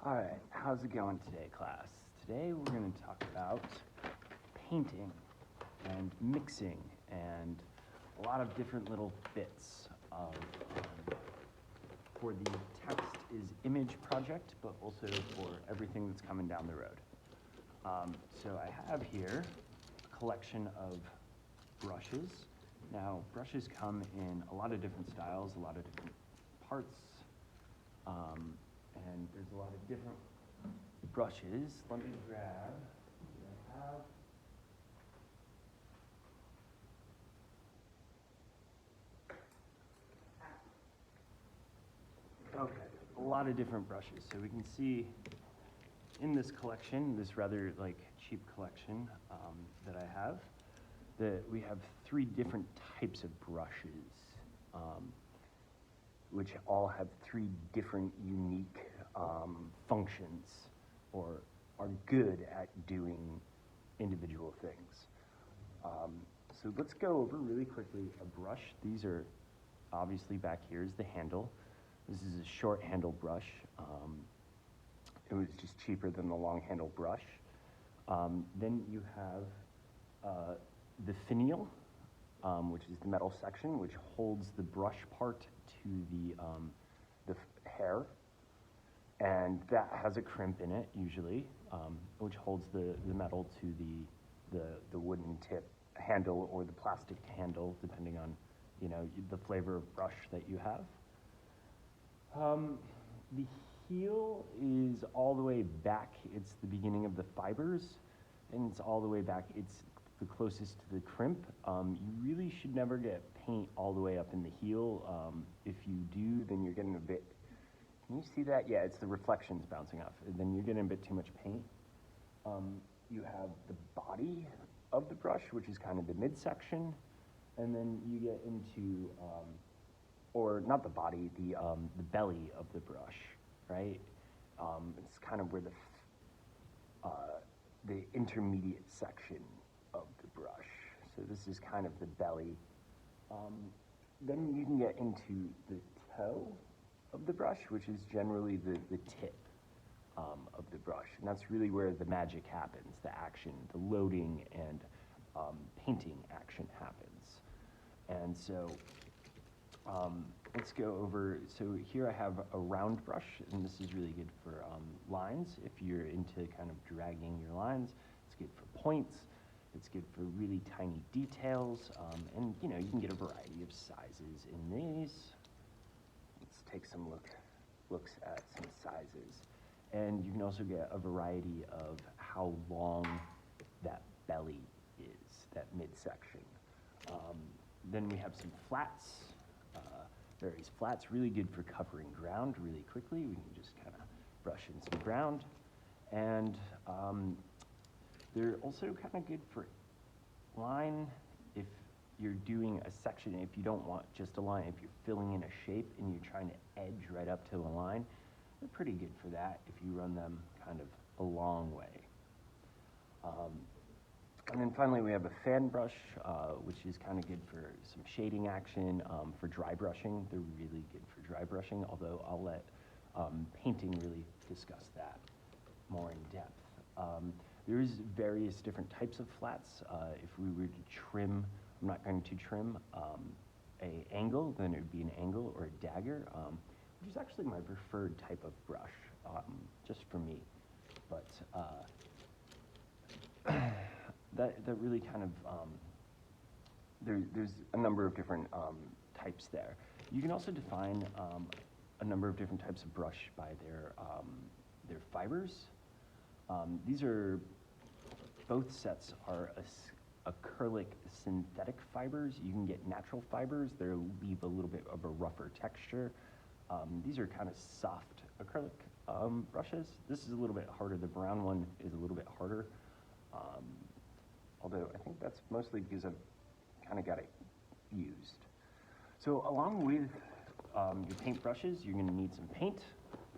All right, how's it going today, class? Today we're going to talk about painting and mixing and a lot of different little bits of, for the text is image project, but also for everything that's coming down the road. So I have here a collection of brushes. Now, brushes come in a lot of different styles, a lot of different parts, and there's a lot of different brushes. Let me grab what I have. Okay, a lot of different brushes. So we can see in this collection, this rather cheap collection that I have, that we have 3 different types of brushes, which all have 3 different unique functions, or are good at doing individual things. So let's go over really quickly a brush. These are obviously, back here is the handle. This is a short handle brush. It was just cheaper than the long handle brush. Then you have the finial, which is the metal section, which holds the brush part to the hair, and that has a crimp in it usually, which holds the metal to the wooden tip handle or the plastic handle, depending on the flavor of brush that you have. The heel is all the way back. It's the beginning of the fibers, and it's all the way back. It's the closest to the crimp. You really should never get paint all the way up in the heel. If you do, then you're getting a bit, can you see that? Yeah, it's the reflections bouncing off. And then you're getting a bit too much paint. You have the body of the brush, which is kind of the midsection, and then you get into, or not the body, the belly of the brush, right? It's kind of where the intermediate section of the brush. So this is kind of the belly. Then you can get into the toe of the brush, which is generally the tip of the brush. And that's really where the magic happens, the action, the loading and painting action happens. And so let's go over, so here I have a round brush, and this is really good for lines. If you're into kind of dragging your lines, it's good for points. It's good for really tiny details, and you can get a variety of sizes in these. Let's take some looks at some sizes. And you can also get a variety of how long that belly is, that midsection. Then we have some flats. Various flats, really good for covering ground really quickly. We can just kind of brush in some ground. And they're also kind of good for line if you're doing a section, if you don't want just a line, if you're filling in a shape and you're trying to edge right up to the line, they're pretty good for that if you run them kind of a long way. And then finally we have a fan brush, which is kind of good for some shading action, for dry brushing. They're really good for dry brushing, although I'll let painting really discuss that more in depth. There's various different types of flats. If we were to trim, I'm not going to trim a angle, then it would be an angle or a dagger, which is actually my preferred type of brush, just for me. But that really kind of, there's a number of different types there. You can also define a number of different types of brush by their fibers. These are, both sets are acrylic synthetic fibers. You can get natural fibers. They leave a little bit of a rougher texture. These are kind of soft acrylic brushes. This is a little bit harder. The brown one is a little bit harder. Although I think that's mostly because I've kind of got it used. So along with your paint brushes, you're going to need some paint.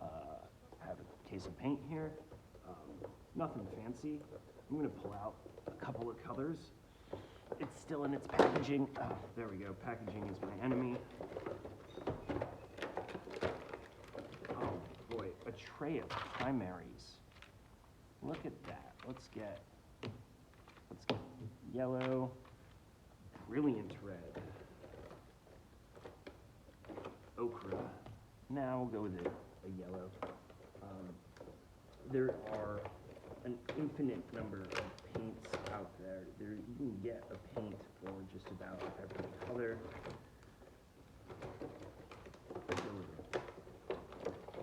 I have a case of paint here. Nothing fancy. I'm going to pull out a couple of colors. It's still in its packaging. Oh, there we go. Packaging is my enemy. Oh boy, a tray of primaries. Look at that. Let's get yellow, brilliant red, ochre. Now we'll go with a yellow. There are an infinite number of paints out there. You can get a paint for just about every color. I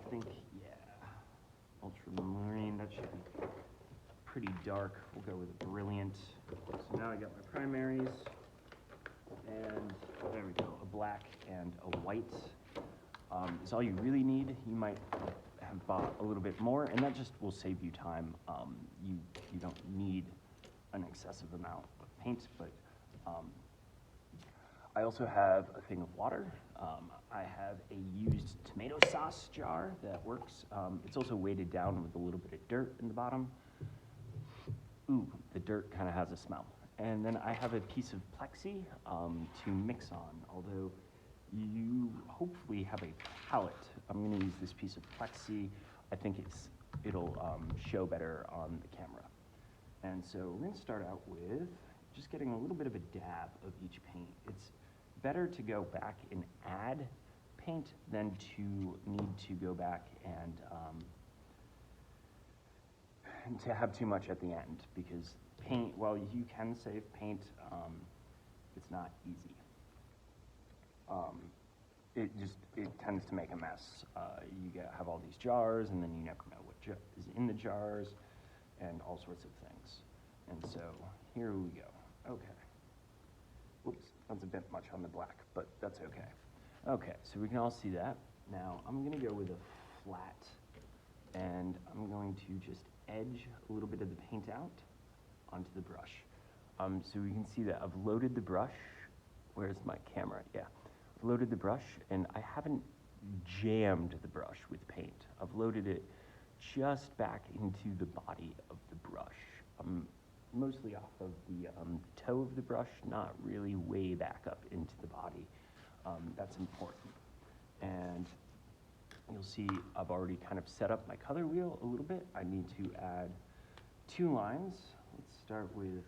think, yeah, ultramarine, that should be pretty dark. We'll go with a brilliant. So now I got my primaries, and there we go, a black and a white is all you really need. You might have bought a little bit more, and that just will save you time. You don't need an excessive amount of paint, but I also have a thing of water. I have a used tomato sauce jar that works. It's also weighted down with a little bit of dirt in the bottom. Ooh, the dirt kind of has a smell. And then I have a piece of plexi to mix on, although you hopefully have a palette. I'm gonna use this piece of plexi. I think it'll show better on the camera. And so we're gonna start out with just getting a little bit of a dab of each paint. It's better to go back and add paint than to need to go back and to have too much at the end, because paint, while you can save paint, it's not easy. It tends to make a mess. You have all these jars, and then you never know what is in the jars, and all sorts of things. And so here we go. Okay. Whoops, that's a bit much on the black, but that's okay. Okay, so we can all see that. Now I'm gonna go with a flat, and I'm going to just edge a little bit of the paint out onto the brush. So we can see that I've loaded the brush. Where's my camera? Yeah. I've loaded the brush, and I haven't jammed the brush with paint. I've loaded it just back into the body of the brush. Mostly off of the toe of the brush, not really way back up into the body. That's important. And you'll see I've already kind of set up my color wheel a little bit. I need to add 2 lines. Let's start with,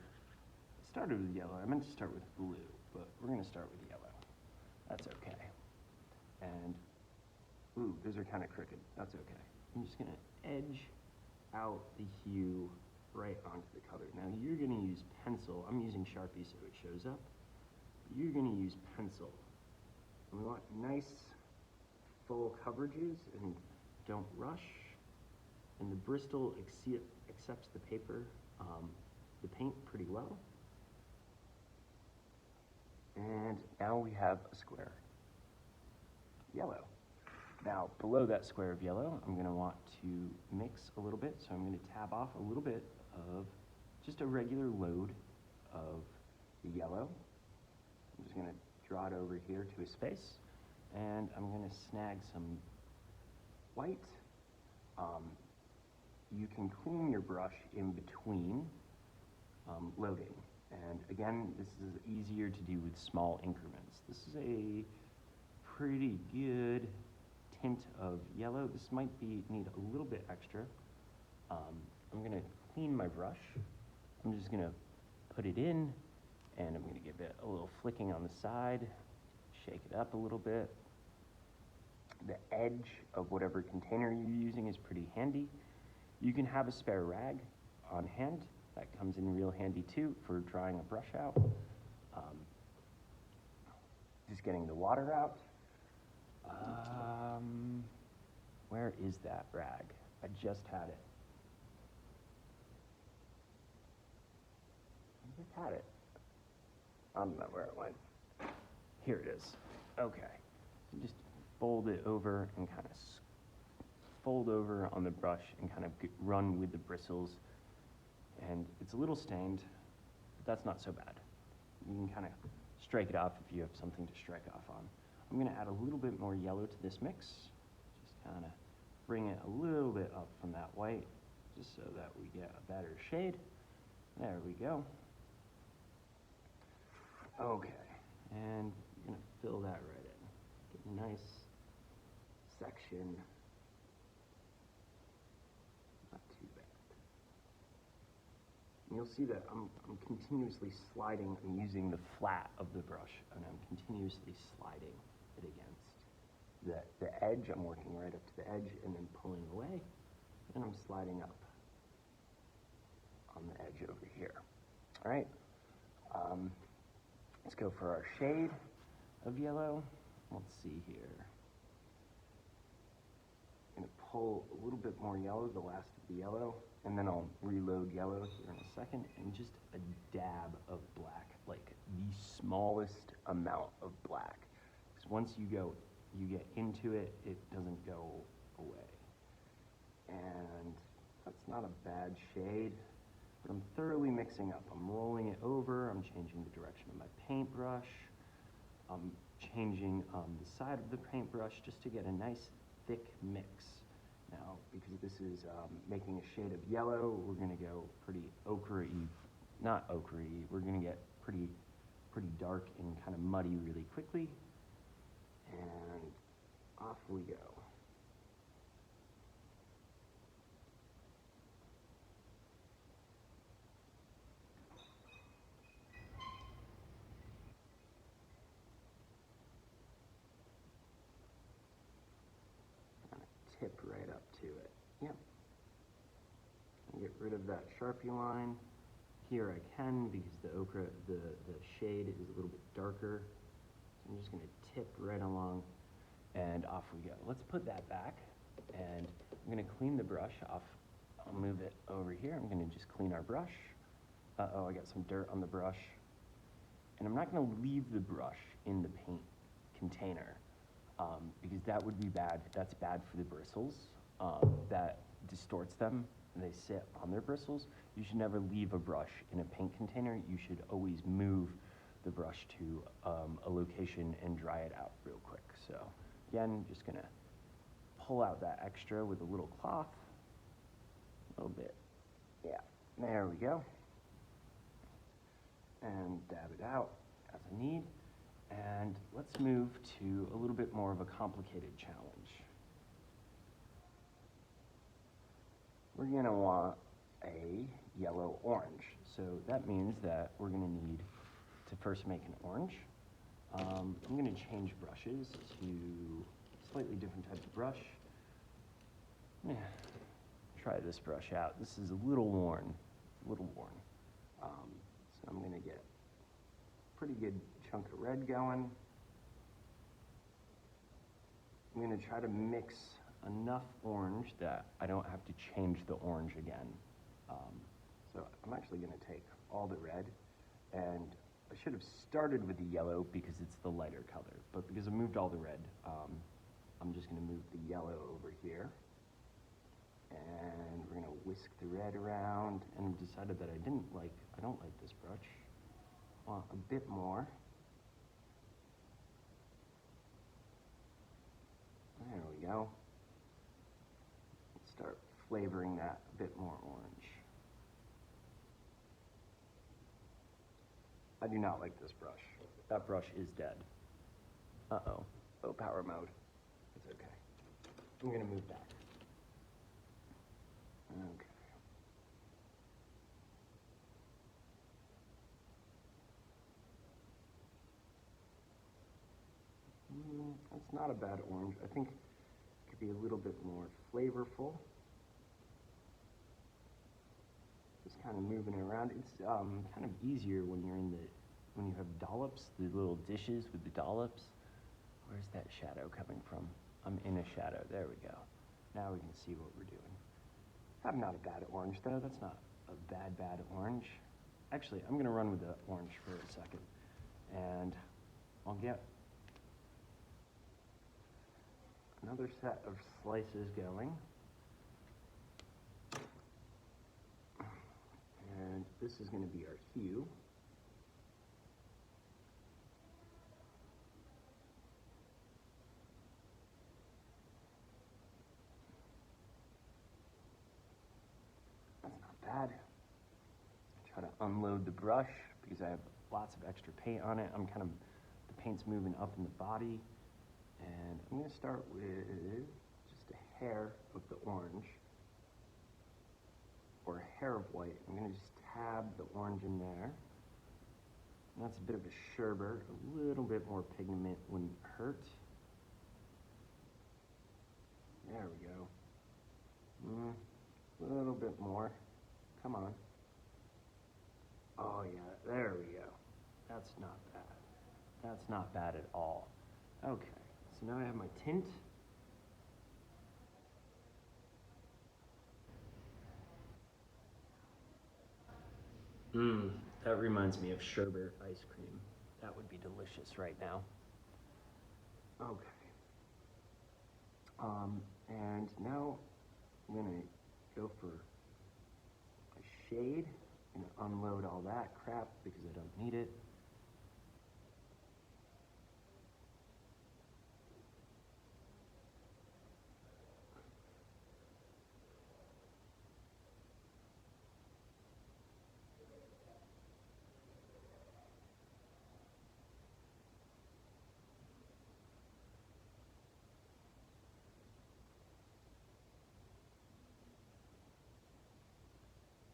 started with yellow. I meant to start with blue, but we're gonna start with yellow. That's okay. And, ooh, those are kind of crooked. That's okay. I'm just gonna edge out the hue right onto the color. Now you're gonna use pencil. I'm using Sharpie so it shows up. You're gonna use pencil. And we want nice full coverages, and don't rush. And the Bristol accepts the paper, the paint pretty well. And now we have a square yellow. Now, below that square of yellow, I'm gonna want to mix a little bit, so I'm gonna tab off a little bit of just a regular load of the yellow. I'm just gonna draw it over here to a space, and I'm gonna snag some white. You can clean your brush in between loading. And again, this is easier to do with small increments. This is a pretty good tint of yellow. This might need a little bit extra. I'm gonna clean my brush. I'm just gonna put it in, and I'm gonna give it a little flicking on the side, shake it up a little bit. The edge of whatever container you're using is pretty handy. You can have a spare rag on hand. That comes in real handy too for drying a brush out. Just getting the water out. Where is that rag? I just had it. I just had it. I don't know where it went. Here it is. Okay. Just fold it over and kind of fold over on the brush and kind of run with the bristles. And it's a little stained, but that's not so bad. You can kind of strike it off if you have something to strike off on. I'm gonna add a little bit more yellow to this mix. Just kind of bring it a little bit up from that white, just so that we get a better shade. There we go. Okay, and you're gonna fill that right in. Get a nice section you'll see that I'm continuously sliding. I'm using the flat of the brush, and I'm continuously sliding it against the edge. I'm working right up to the edge and then pulling away, and I'm sliding up on the edge over here. All right, let's go for our shade of yellow. Let's see here. I'm gonna pull a little bit more yellow, the last of the yellow, and then I'll reload yellow here in a second, and just a dab of black, like the smallest amount of black. Because once you get into it, it doesn't go away. And that's not a bad shade, but I'm thoroughly mixing up. I'm rolling it over, I'm changing the direction of my paintbrush, I'm changing the side of the paintbrush just to get a nice thick mix. Now, because this is making a shade of yellow, we're gonna go pretty ochre-y, not ochre-y, we're gonna get pretty dark and kind of muddy really quickly. And off we go. Tip right up to it. Yep. And get rid of that Sharpie line. Here I can, because the ochre, the shade is a little bit darker. So I'm just gonna tip right along, and off we go. Let's put that back, and I'm gonna clean the brush off. I'll move it over here. I'm gonna just clean our brush. Uh-oh, I got some dirt on the brush. And I'm not gonna leave the brush in the paint container. Because that would be bad. That's bad for the bristles. That distorts them, and they sit on their bristles. You should never leave a brush in a paint container. You should always move the brush to a location and dry it out real quick. So again, just gonna pull out that extra with a little cloth, a little bit. Yeah, there we go. And dab it out as I need. And let's move to a little bit more of a complicated challenge. We're gonna want a yellow-orange. So that means that we're gonna need to first make an orange. I'm gonna change brushes to a slightly different type of brush. Yeah, try this brush out. This is a little worn, so I'm gonna get a pretty good chunk of red going. I'm gonna try to mix enough orange that I don't have to change the orange again. So I'm actually gonna take all the red, and I should have started with the yellow because it's the lighter color, but because I moved all the red, I'm just gonna move the yellow over here, and we're gonna whisk the red around, and decided that I don't like this brush. I want a bit more. There we go. Let's start flavoring that a bit more orange. I do not like this brush. That brush is dead. Uh-oh. Low power mode. It's okay. I'm gonna move back. Okay. That's not a bad orange. I think it could be a little bit more flavorful. Just kind of moving it around. It's kind of easier when you have dollops, the little dishes with the dollops. Where's that shadow coming from? I'm in a shadow. There we go. Now we can see what we're doing. I'm not a bad orange though. That's not a bad orange. Actually, I'm gonna run with the orange for a second, and I'll get another set of slices going. And this is going to be our hue. That's not bad. Try to unload the brush because I have lots of extra paint on it. The paint's moving up in the body. And I'm going to start with just a hair of the orange, or a hair of white. I'm going to just tab the orange in there. And that's a bit of a sherbet. A little bit more pigment wouldn't hurt. There we go. A little bit more. Come on. Oh yeah, there we go. That's not bad. That's not bad at all. Okay, so now I have my tint. That reminds me of sherbet ice cream. That would be delicious right now. Okay. And now I'm gonna go for a shade and unload all that crap because I don't need it.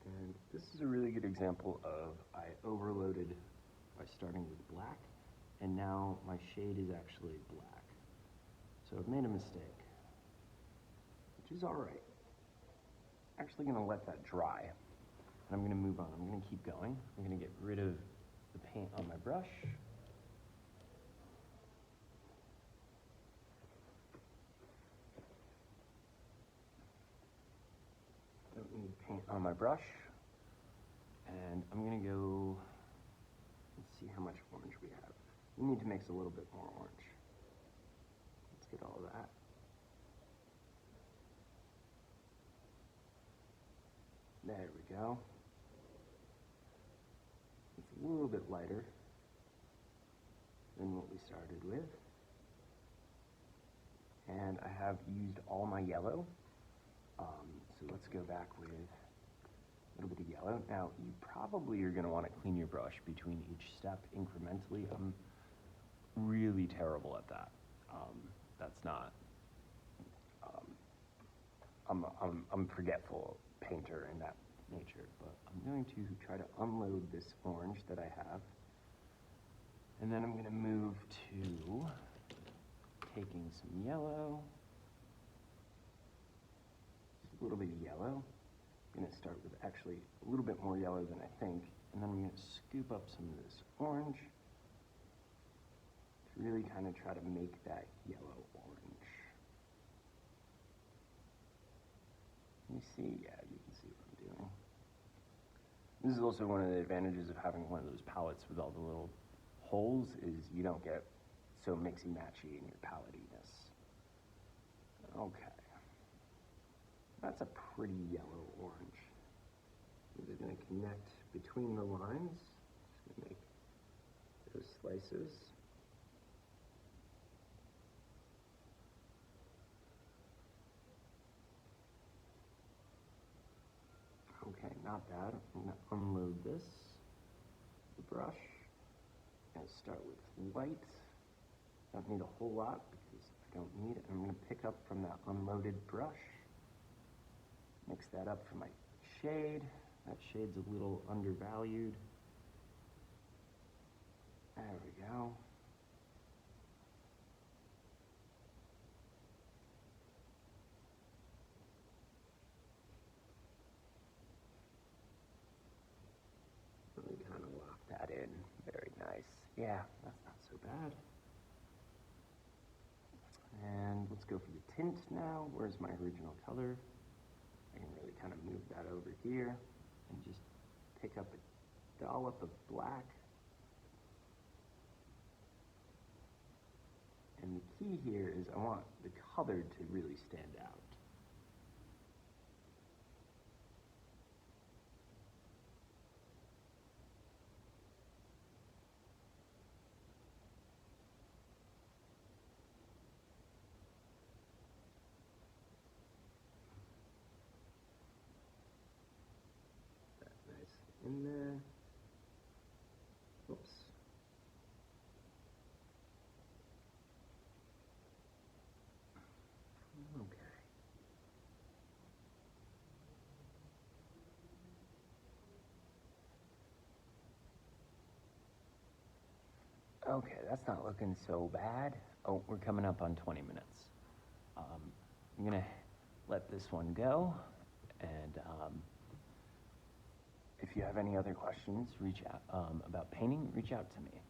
And this is a really good example of I overloaded by starting with black, and now my shade is actually black. So I've made a mistake, which is all right. Actually gonna let that dry, and I'm gonna move on. I'm gonna keep going. I'm gonna get rid of the paint on my brush. Don't need paint on my brush. And I'm gonna go, let's see how much orange we have. We need to mix a little bit more orange. Let's get all of that. There we go. It's a little bit lighter than what we started with. And I have used all my yellow. So let's go back with a little bit of yellow. Now, you probably are going to want to clean your brush between each step incrementally. I'm really terrible at that. That's not, I'm a forgetful painter in that nature, but I'm going to try to unload this orange that I have. And then I'm going to move to taking some yellow, just a little bit of yellow. I'm going to start with actually a little bit more yellow than I think, and then I'm going to scoop up some of this orange to really kind of try to make that yellow orange. You see? Yeah, you can see what I'm doing. This is also one of the advantages of having one of those palettes with all the little holes, is you don't get so mixy-matchy in your palettiness. Okay. That's a pretty yellow orange. These are going to connect between the lines. Just going to make those slices. Okay, not bad. I'm going to unload this, the brush. I'm going to start with white. Don't need a whole lot because I don't need it. I'm going to pick up from that unloaded brush. Mix that up for my shade. That shade's a little undervalued. There we go. Really kind of lock that in. Very nice. Yeah, that's not so bad. And let's go for the tint now. Where's my original color? I can really kind of move that over here and just pick up a dollop of black. And the key here is I want the color to really stand out. In there. Oops. Okay. Okay, that's not looking so bad. Oh, we're coming up on 20 minutes. I'm gonna let this one go, and if you have any other questions, reach out about painting, reach out to me.